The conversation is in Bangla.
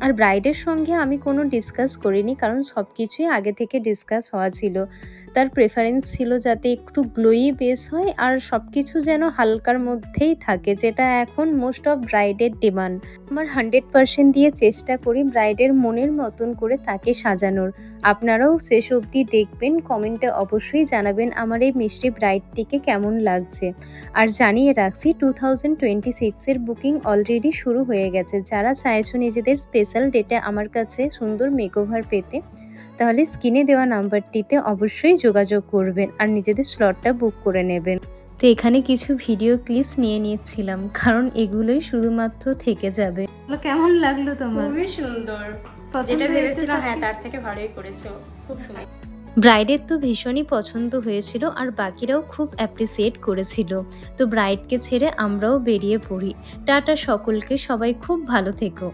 আর ব্রাইডের সঙ্গে আমি কোনো ডিসকাস করিনি, কারণ সব কিছুই আগে থেকে ডিসকাস হওয়া ছিল। তার প্রেফারেন্স ছিল যাতে একটু গ্লোয়ি বেস হয় আর সব কিছু যেন হালকার মধ্যেই থাকে, যেটা এখন মোস্ট অফ ব্রাইডের ডিমান্ড। আমার 100% দিয়ে চেষ্টা করি ব্রাইডের মনের মতন করে তাকে সাজানোর। আপনারাও শেষ অবধি দেখবেন, কমেন্টে অবশ্যই জানাবেন আমার এই মিষ্টি ব্রাইডটিকে কেমন লাগছে। আর জানিয়ে রাখছি 2026-এর বুকিং অলরেডি শুরু হয়ে গেছে। যারা চাইছো নিজেদের স্পেশাল ডেটে আমার কাছে সুন্দর মেকওভার পেতে, তাহলে স্ক্রিনে দেওয়া নাম্বারটিতে অবশ্যই যোগাযোগ করবেন আর নিজেদের স্লটটা বুক করে নেবেন। তো এখানে কিছু ভিডিও ক্লিপস নিয়ে নিচ্ছিলাম, কারণ এগুলোই শুধুমাত্র থেকে যাবে। কেমন লাগলো তোমার? খুবই সুন্দর, পছন্দ যেটা হয়েছে ভেবেছিলাম হ্যাঁ সবকিছু? তার থেকে ভালোই করেছো, খুব সুন্দর। ব্রাইডের তো ভীষণই পছন্দ হয়েছিল আর বাকিরাও খুব অ্যাপ্রিসিয়েট করেছিল। তো ব্রাইডকে ছেড়ে আমরাও বেরিয়ে পড়ি। টাটা সকলকে, সবাই খুব ভালো থেকো।